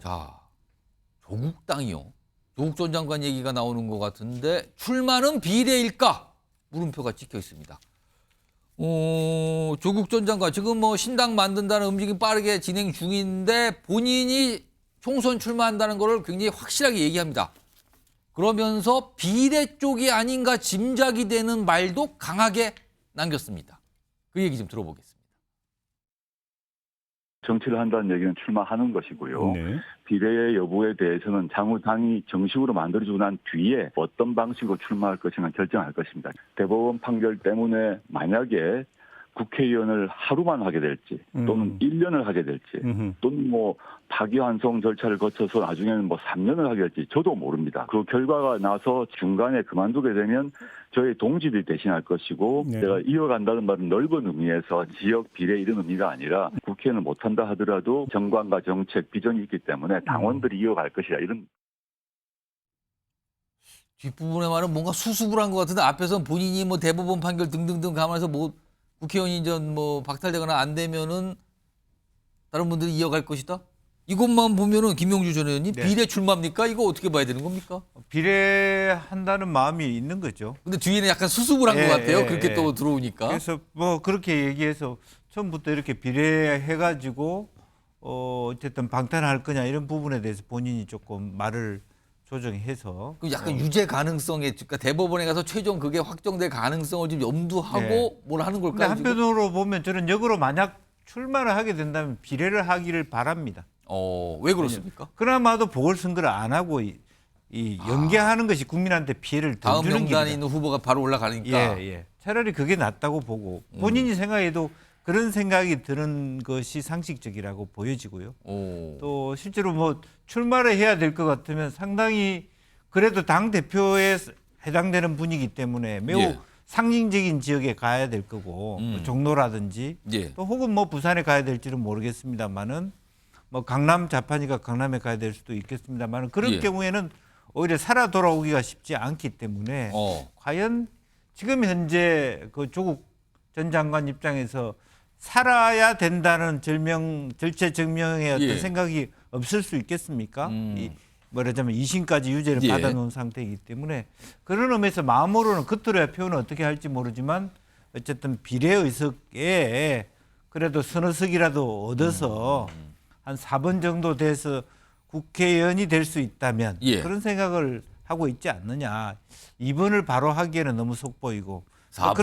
자, 조국 땅이요. 조국 전 장관 얘기가 나오는 것 같은데 출마는 비례일까? 물음표가 찍혀 있습니다. 조국 전 장관 지금 뭐 신당 만든다는 움직임 빠르게 진행 중인데 본인이 총선 출마한다는 거를 굉장히 확실하게 얘기합니다. 그러면서 비례 쪽이 아닌가 짐작이 되는 말도 강하게 남겼습니다. 그 얘기 좀 들어보겠습니다. 정치를 한다는 얘기는 출마하는 것이고요. 네. 비례의 여부에 대해서는 향후 당이 정식으로 만들어지고 난 뒤에 어떤 방식으로 출마할 것인가 결정할 것입니다. 대법원 판결 때문에 만약에 국회의원을 하루만 하게 될지 또는 1년을 하게 될지 또는 뭐 파기환송 절차를 거쳐서 나중에는 뭐 3년을 하게 될지 저도 모릅니다. 그 결과가 나서 중간에 그만두게 되면 저희 동지들이 대신할 것이고 네. 제가 이어간다는 말은 넓은 의미에서 지역 비례 이런 의미가 아니라 국회의원을 못한다 하더라도 정관과 정책 비전이 있기 때문에 당원들이 이어갈 것이라 이런. 뒷부분에 말은 뭔가 수습을 한 것 같은데 앞에서는 본인이 뭐 대법원 판결 등등등 감안해서 뭐 국회의원이 뭐 박탈되거나 안 되면은 다른 분들이 이어갈 것이다? 이것만 보면은 김용주 전 의원님 네. 비례 출마입니까? 이거 어떻게 봐야 되는 겁니까? 비례한다는 마음이 있는 거죠. 근데 뒤에는 약간 수습을 한 것 같아요. 그렇게 또 들어오니까. 그래서 뭐 그렇게 얘기해서 처음부터 이렇게 비례해가지고 어쨌든 방탄할 거냐 이런 부분에 대해서 본인이 조금 말을 조정해서 그 약간 유죄 가능성에 그러니까 대법원에 가서 최종 그게 확정될 가능성을 좀 염두하고 뭘 하는 근데 걸까요? 지금? 한편으로 보면 저는 역으로 만약 출마를 하게 된다면 비례를 하기를 바랍니다. 왜 그렇습니까? 그나마도 보궐선거를 안 하고 이 연계하는 것이 국민한테 피해를 더 다음 주는 명단에 길이다. 있는 후보가 바로 올라가니까. 예. 차라리 그게 낫다고 보고 본인이 생각해도 그런 생각이 드는 것이 상식적이라고 보여지고요. 또 실제로 뭐 출마를 해야 될 것 같으면 상당히 그래도 당 대표에 해당되는 분이기 때문에 매우 예. 상징적인 지역에 가야 될 거고 뭐 종로라든지 예. 또 혹은 뭐 부산에 가야 될지는 모르겠습니다만은 뭐 강남 자판이가 강남에 가야 될 수도 있겠습니다만은 그런 예. 경우에는 오히려 살아 돌아오기가 쉽지 않기 때문에 과연 지금 현재 그 조국 전 장관 입장에서 살아야 된다는 절체절명의 어떤 예. 생각이 없을 수 있겠습니까? 말하자면 2심까지 유죄를 예. 받아놓은 상태이기 때문에 그런 의미에서 마음으로는 겉으로야 표현을 어떻게 할지 모르지만 어쨌든 비례의석에 그래도 서너 석이라도 얻어서 한 4번 정도 돼서 국회의원이 될 수 있다면 예. 그런 생각을 하고 있지 않느냐. 2번을 바로 하기에는 너무 속보이고 4번.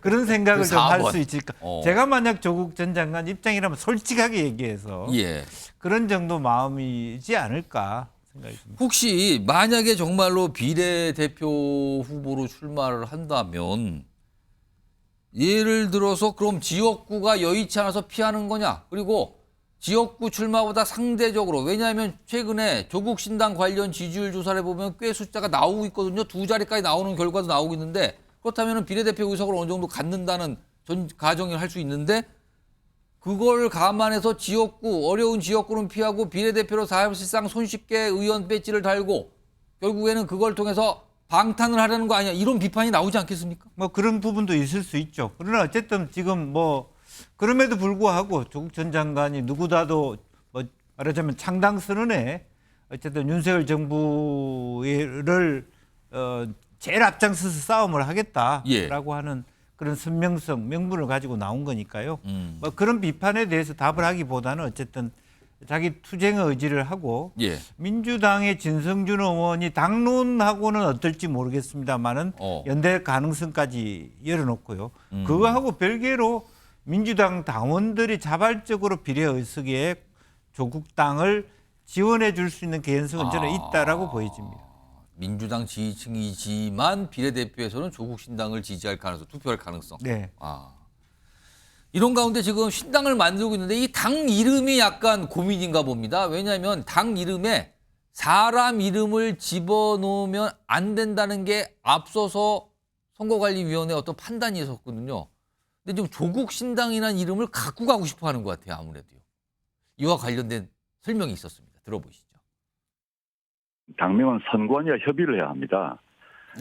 그런 생각을 그 좀 할 4번. 수 있을까. 어. 제가 만약 조국 전 장관 입장이라면 솔직하게 얘기해서 예. 그런 정도 마음이지 않을까 생각이 듭니다. 혹시 만약에 정말로 비례대표 후보로 출마를 한다면 예를 들어서 그럼 지역구가 여의치 않아서 피하는 거냐? 그리고 지역구 출마보다 상대적으로 왜냐하면 최근에 조국 신당 관련 지지율 조사를 보면 꽤 숫자가 나오고 있거든요. 2자리까지 나오는 결과도 나오고 있는데 그렇다면 비례대표 의석을 어느 정도 갖는다는 가정을 할 수 있는데 그걸 감안해서 지역구 어려운 지역구는 피하고 비례대표로 사실상 손쉽게 의원 배지를 달고 결국에는 그걸 통해서 방탄을 하려는 거 아니야 이런 비판이 나오지 않겠습니까? 뭐 그런 부분도 있을 수 있죠. 그러나 어쨌든 지금 뭐 그럼에도 불구하고 조국 전 장관이 누구다도 뭐 말하자면 창당 선언에 어쨌든 윤석열 정부를 제일 앞장서서 싸움을 하겠다라고 하는 그런 선명성, 명분을 가지고 나온 거니까요. 뭐 그런 비판에 대해서 답을 하기보다는 어쨌든 자기 투쟁의 의지를 하고 예. 민주당의 진성준 의원이 당론하고는 어떨지 모르겠습니다만은 연대 가능성까지 열어놓고요. 그거하고 별개로 민주당 당원들이 자발적으로 비례의석에 조국 당을 지원해 줄 수 있는 개연성은 저는 있다라고 보여집니다. 민주당 지지층이지만 비례대표에서는 조국 신당을 지지할 가능성, 투표할 가능성. 네. 이런 가운데 지금 신당을 만들고 있는데 이 당 이름이 약간 고민인가 봅니다. 왜냐하면 당 이름에 사람 이름을 집어넣으면 안 된다는 게 앞서서 선거관리위원회 어떤 판단이 있었거든요. 근데 지금 조국 신당이라는 이름을 갖고 가고 싶어 하는 것 같아요. 아무래도요. 이와 관련된 설명이 있었습니다. 들어보시죠. 당명은 선관위와 협의를 해야 합니다.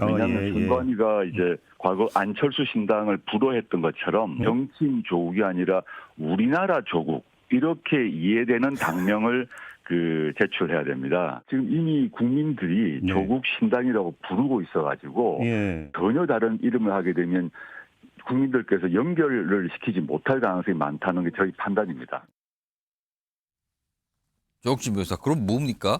왜냐하면 선관위가 이제 과거 안철수 신당을 불허했던 것처럼 정치인 조국이 아니라 우리나라 조국 이렇게 이해되는 당명을 제출해야 됩니다. 지금 이미 국민들이 네. 조국 신당이라고 부르고 있어가지고 예. 전혀 다른 이름을 하게 되면 국민들께서 연결을 시키지 못할 가능성이 많다는 게 저희 판단입니다. 조혁진 변호사, 그럼 뭡니까?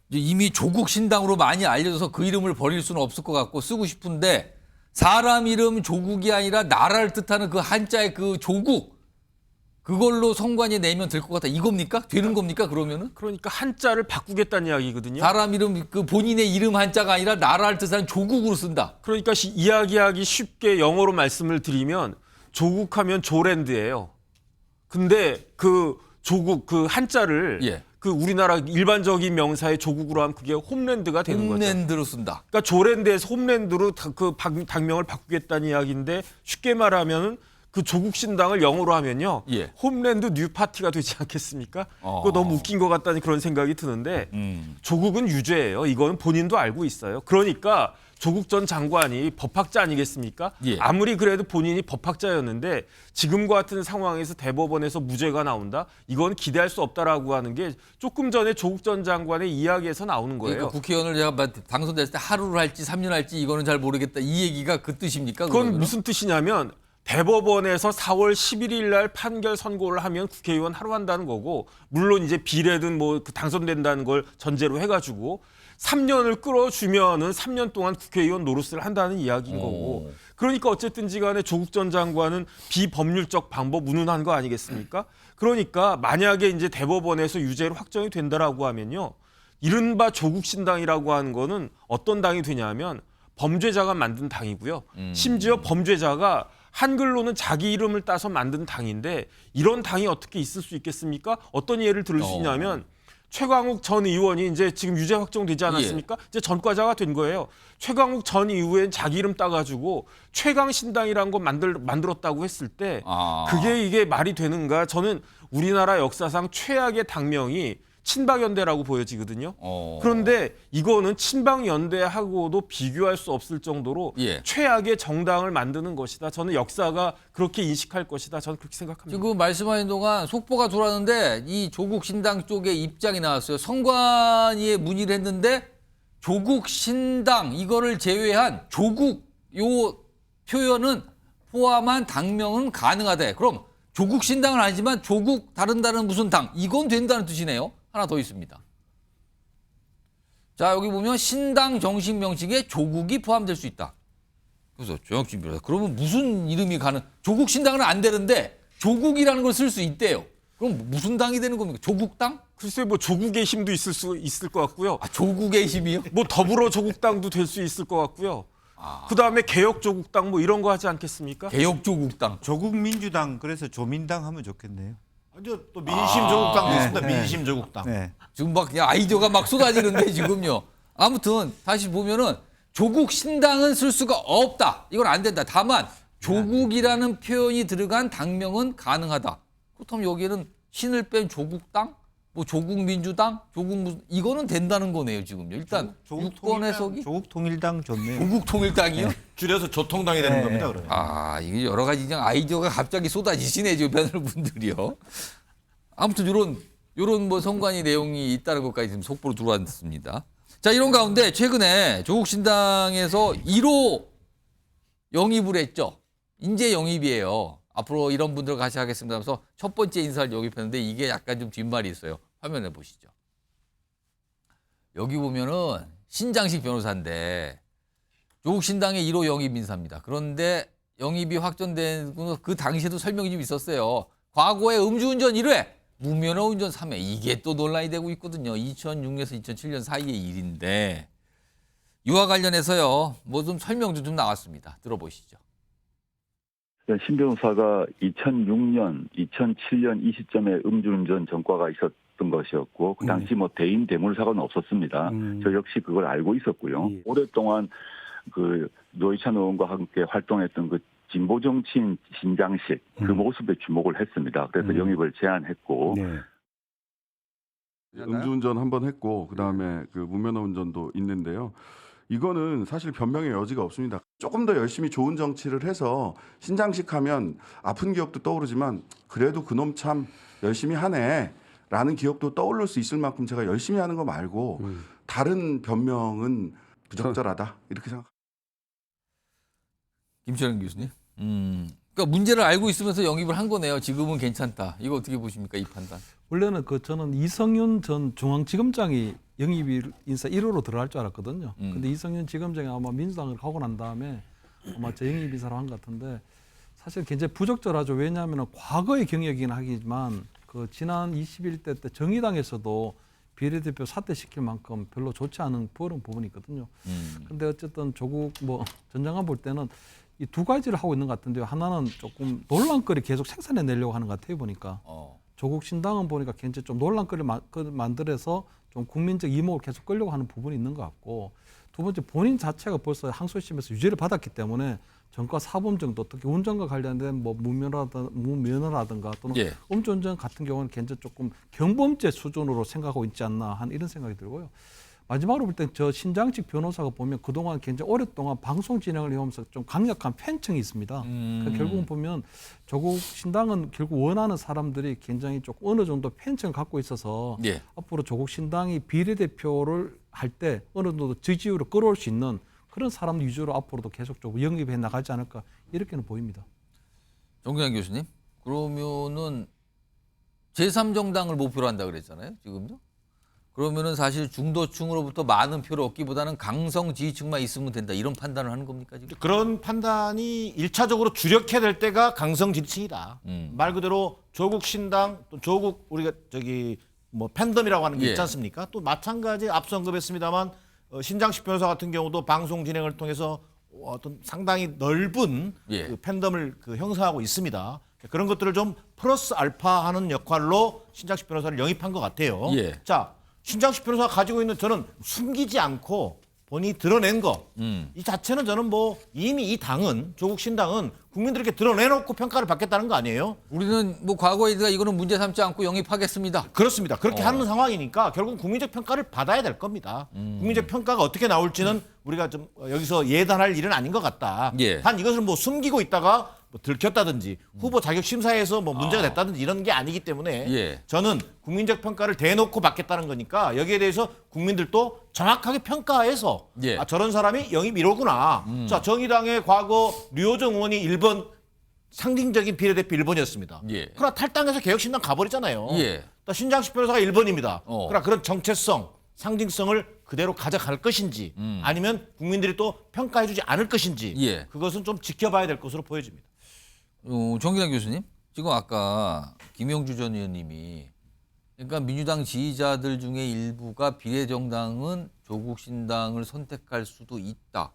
이제 이미 조국 신당으로 많이 알려져서 그 이름을 버릴 수는 없을 것 같고 쓰고 싶은데 사람 이름 조국이 아니라 나라를 뜻하는 그 한자의 그 조국 그걸로 선관위에 내면 될 것 같다. 이겁니까? 되는 겁니까? 그러면은 그러니까 한자를 바꾸겠다는 이야기거든요. 사람 이름 그 본인의 이름 한자가 아니라 나라를 뜻하는 조국으로 쓴다. 그러니까 이야기하기 쉽게 영어로 말씀을 드리면 조국하면 조랜드예요. 근데 그 조국 그 한자를 예. 그 우리나라 일반적인 명사의 조국으로 하면 그게 홈랜드가 되는 거죠. 홈랜드로 쓴다. 그러니까 조랜드에서 홈랜드로 그 당명을 바꾸겠다는 이야기인데 쉽게 말하면은 그 조국 신당을 영어로 하면요. 예. 홈랜드 뉴 파티가 되지 않겠습니까? 그거 너무 웃긴 것 같다는 그런 생각이 드는데 조국은 유죄예요. 이거는 본인도 알고 있어요. 그러니까 조국 전 장관이 법학자 아니겠습니까? 예. 아무리 그래도 본인이 법학자였는데 지금과 같은 상황에서 대법원에서 무죄가 나온다? 이건 기대할 수 없다라고 하는 게 조금 전에 조국 전 장관의 이야기에서 나오는 거예요. 그러니까 국회의원을 제가 당선됐을 때 하루를 할지 3년 할지 이거는 잘 모르겠다. 이 얘기가 그 뜻입니까? 그건 그러면은? 무슨 뜻이냐면 대법원에서 4월 11일 날 판결 선고를 하면 국회의원 하루 한다는 거고 물론 이제 비례든 뭐 당선된다는 걸 전제로 해가지고 3년을 끌어주면은 3년 동안 국회의원 노릇을 한다는 이야기인 거고 그러니까 어쨌든지 간에 조국 전 장관은 비법률적 방법 운운한 거 아니겠습니까? 그러니까 만약에 이제 대법원에서 유죄로 확정이 된다라고 하면요. 이른바 조국 신당이라고 하는 거는 어떤 당이 되냐면 범죄자가 만든 당이고요. 심지어 범죄자가 한글로는 자기 이름을 따서 만든 당인데 이런 당이 어떻게 있을 수 있겠습니까? 어떤 예를 들을 수 있냐면 최광욱 전 의원이 이제 지금 유죄 확정되지 않았습니까? 이제 전과자가 된 거예요. 최광욱 전 의원은 자기 이름 따가지고 최강신당이라는 거 만들었다고 했을 때 그게 이게 말이 되는가? 저는 우리나라 역사상 최악의 당명이 친박연대라고 보여지거든요. 그런데 이거는 친박연대하고도 비교할 수 없을 정도로 예. 최악의 정당을 만드는 것이다. 저는 역사가 그렇게 인식할 것이다. 저는 그렇게 생각합니다. 지금 말씀하신 동안 속보가 돌았는데 이 조국 신당 쪽의 입장이 나왔어요. 선관위에 문의를 했는데 조국 신당 이거를 제외한 조국 요 표현은 포함한 당명은 가능하대. 그럼 조국 신당은 아니지만 조국 다른 무슨 당 이건 된다는 뜻이네요. 하나 더 있습니다. 자, 여기 보면 신당 정식 명칭에 조국이 포함될 수 있다. 그래서 조혁진 변호사, 그러면 무슨 이름이 조국 신당은 안 되는데 조국이라는 걸 쓸 수 있대요. 그럼 무슨 당이 되는 겁니까? 조국당? 글쎄 뭐 조국의 힘도 있을 것 같고요. 조국의 힘이요? 뭐 더불어 조국당도 될 수 있을 것 같고요. 그다음에 개혁 조국당 뭐 이런 거 하지 않겠습니까? 개혁 조국당. 조국 민주당 그래서 조민당 하면 좋겠네요. 아니요, 또 민심 조국당도 있습니다. 민심 조국당. 네. 지금 막 그냥 아이디어가 막 쏟아지는데 지금요. 아무튼 다시 보면은 조국 신당은 쓸 수가 없다. 이건 안 된다. 다만 조국이라는 표현이 들어간 당명은 가능하다. 그렇다면 여기에는 신을 뺀 조국당, 뭐 조국민주당, 조국 무슨 이거는 된다는 거네요 지금요. 일단 유권 해석이 조국 통일당 좋네요. 조국 통일당이요? 줄여서 조통당이 되는 겁니다. 그러면. 이게 여러 가지 그냥 아이디어가 갑자기 쏟아지시네 주변의 분들이요. 아무튼 요런 뭐 선관위 내용이 있다는 것까지 지금 속보로 들어왔습니다. 자, 이런 가운데 최근에 조국 신당에서 1호 영입을 했죠. 인재 영입이에요. 앞으로 이런 분들 같이 하겠습니다 하면서 첫 번째 인사를 영입했는데 이게 약간 좀 뒷말이 있어요. 화면에 보시죠. 여기 보면은 신장식 변호사인데 조국 신당의 1호 영입 인사입니다. 그런데 영입이 확정된 그 당시에도 설명이 좀 있었어요. 과거에 음주운전 1회, 무면허 운전 3회. 이게 또 논란이 되고 있거든요. 2006년에서 2007년 사이의 일인데 이와 관련해서요. 뭐 좀 설명도 좀 나왔습니다. 들어보시죠. 신 변호사가 2006년, 2007년 이 시점에 음주운전 전과가 있었던 것이었고 그 당시 뭐 대인 대물사고는 없었습니다. 저 역시 그걸 알고 있었고요. 예. 오랫동안 그 노회찬 의원과 함께 활동했던 그 진보 정치인 신장식 그 모습에 주목을 했습니다. 그래서 영입을 제안했고 네. 음주운전 한 번 했고 그다음에 그 무면허 운전도 있는데요. 이거는 사실 변명의 여지가 없습니다. 조금 더 열심히 좋은 정치를 해서 신장식 하면 아픈 기억도 떠오르지만 그래도 그놈 참 열심히 하네. 라는 기억도 떠올릴 수 있을 만큼 제가 열심히 하는 거 말고 다른 변명은 부적절하다 이렇게 생각. 김철현 교수님. 그러니까 문제를 알고 있으면서 영입을 한 거네요. 지금은 괜찮다. 이거 어떻게 보십니까, 이 판단? 원래는 저는 이성윤 전 중앙지검장이 영입 인사 1호로 들어갈 줄 알았거든요. 근데 이성윤 지검장이 아마 민주당을 가고 난 다음에 아마 저 영입 인사로 한 것 같은데 사실 굉장히 부적절하죠. 왜냐하면 과거의 경력이긴 하지만 그 지난 21대 때 정의당에서도 비례대표 사퇴시킬 만큼 별로 좋지 않은 그런 부분이 있거든요. 근데 어쨌든 조국 전 장관 볼 때는 이 두 가지를 하고 있는 것 같은데요. 하나는 조금 논란거리 계속 생산해내려고 하는 것 같아요. 보니까 조국 신당은 보니까 굉장히 좀 논란거리를 만들어서 좀 국민적 이목을 계속 끌려고 하는 부분이 있는 것 같고, 두 번째 본인 자체가 벌써 항소심에서 유죄를 받았기 때문에 전과 사범 정도, 특히 운전과 관련된 무면허라든가 또는 예. 음주운전 같은 경우는 굉장히 조금 경범죄 수준으로 생각하고 있지 않나 하는 이런 생각이 들고요. 마지막으로 볼 때 저 신장식 변호사가 보면 그동안 굉장히 오랫동안 방송 진행을 해오면서 좀 강력한 팬층이 있습니다. 그러니까 결국은 보면 조국 신당은 결국 원하는 사람들이 굉장히 조금 어느 정도 팬층을 갖고 있어서 예. 앞으로 조국 신당이 비례대표를 할 때 어느 정도 지지율을 끌어올 수 있는 그런 사람 위주로 앞으로도 계속적으로 영입해 나가지 않을까 이렇게는 보입니다. 정규환 교수님. 그러면은 제3정당을 목표로 한다 그랬잖아요. 지금요. 그러면은 사실 중도층으로부터 많은 표를 얻기보다는 강성 지지층만 있으면 된다. 이런 판단을 하는 겁니까 지금? 그런 판단이 1차적으로 주력해야 될 때가 강성 지지층이다. 말 그대로 조국 신당, 또 조국 우리가 뭐 팬덤이라고 하는 게 예. 있지 않습니까? 또 마찬가지 앞서 언급했습니다만 신장식 변호사 같은 경우도 방송 진행을 통해서 어떤 상당히 넓은 예. 그 팬덤을 형성하고 있습니다. 그런 것들을 좀 플러스 알파하는 역할로 신장식 변호사를 영입한 것 같아요. 예. 자, 신장식 변호사가 가지고 있는 저는 숨기지 않고 본인이 드러낸 거, 이 자체는 저는 뭐 이미 이 당은 조국 신당은 국민들에게 드러내놓고 평가를 받겠다는 거 아니에요? 우리는 뭐 과거에 이거는 문제 삼지 않고 영입하겠습니다. 그렇습니다. 그렇게 하는 상황이니까 결국 국민적 평가를 받아야 될 겁니다. 국민적 평가가 어떻게 나올지는 우리가 좀 여기서 예단할 일은 아닌 것 같다. 예. 단 이것을 뭐 숨기고 있다가 뭐 들켰다든지 후보 자격 심사에서 뭐 문제가 됐다든지 이런 게 아니기 때문에 예. 저는 국민적 평가를 대놓고 받겠다는 거니까 여기에 대해서 국민들도 정확하게 평가해서 예. 아, 저런 사람이 영입 1호구나. 자, 정의당의 과거 류호정 의원이 1번 상징적인 비례대표 1번이었습니다. 예. 그러나 탈당해서 개혁신당 가버리잖아요. 예. 또 신장식 변호사가 1번입니다. 어. 그런 정체성, 상징성을 그대로 가져갈 것인지 아니면 국민들이 또 평가해주지 않을 것인지 예. 그것은 좀 지켜봐야 될 것으로 보여집니다. 정기환 교수님, 지금 아까 김영주 전 의원님이 그러니까 민주당 지지자들 중에 일부가 비례정당은 조국 신당을 선택할 수도 있다.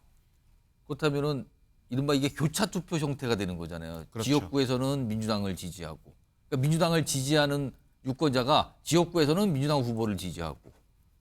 그렇다면은 이른바 이게 교차 투표 형태가 되는 거잖아요. 그렇죠. 지역구에서는 민주당을 지지하고, 그러니까 민주당을 지지하는 유권자가 지역구에서는 민주당 후보를 지지하고,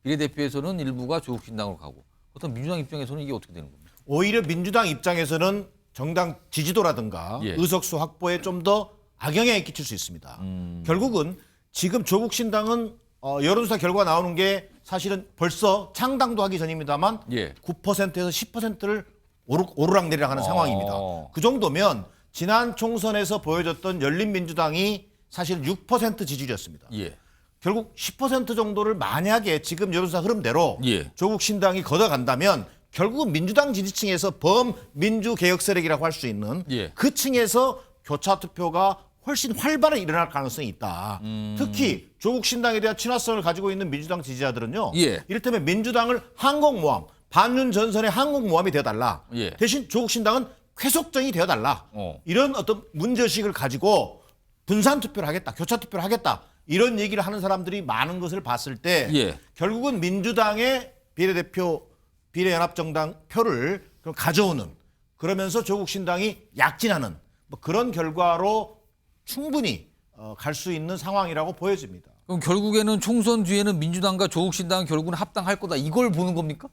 비례대표에서는 일부가 조국 신당으로 가고. 그렇다면 민주당 입장에서는 이게 어떻게 되는 겁니까? 오히려 민주당 입장에서는 정당 지지도라든가 예. 의석수 확보에 좀 더 악영향을 끼칠 수 있습니다. 결국은 지금 조국 신당은 여론조사 결과 나오는 게 사실은 벌써 창당도 하기 전입니다만 예. 9%에서 10%를 오르락내리락 하는 상황입니다. 그 정도면 지난 총선에서 보여줬던 열린민주당이 사실 6% 지지율이었습니다. 예. 결국 10% 정도를 만약에 지금 여론조사 흐름대로 예. 조국 신당이 걷어간다면 결국은 민주당 지지층에서 범민주 개혁 세력이라고 할 수 있는 예. 그 층에서 교차 투표가 훨씬 활발하게 일어날 가능성이 있다. 특히 조국 신당에 대한 친화성을 가지고 있는 민주당 지지자들은요. 예. 이를테면 민주당을 한국모함, 반윤 전선의 한국모함이 되어달라. 예. 대신 조국 신당은 쾌속정이 되어달라. 이런 어떤 문제의식을 가지고 분산 투표를 하겠다. 교차 투표를 하겠다. 이런 얘기를 하는 사람들이 많은 것을 봤을 때 예. 결국은 민주당의 비례대표 비례연합정당 표를 그럼 가져오는 그러면서 조국 신당이 약진하는 뭐 그런 결과로 충분히 갈 수 있는 상황이라고 보여집니다. 그럼 결국에는 총선 뒤에는 민주당과 조국 신당은 결국은 합당할 거다. 이걸 보는 겁니까?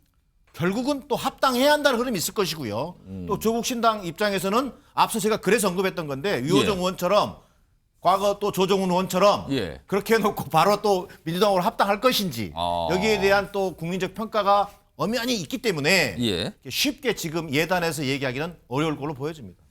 결국은 또 합당해야 한다는 흐름이 있을 것이고요. 또 조국 신당 입장에서는 앞서 제가 그래서 언급했던 건데 유호정 예. 의원처럼 과거 또 조정훈 의원처럼 예. 그렇게 해놓고 바로 또 민주당으로 합당할 것인지 여기에 대한 또 국민적 평가가 엄연히 있기 때문에 예. 쉽게 지금 예단해서 얘기하기는 어려울 걸로 보여집니다.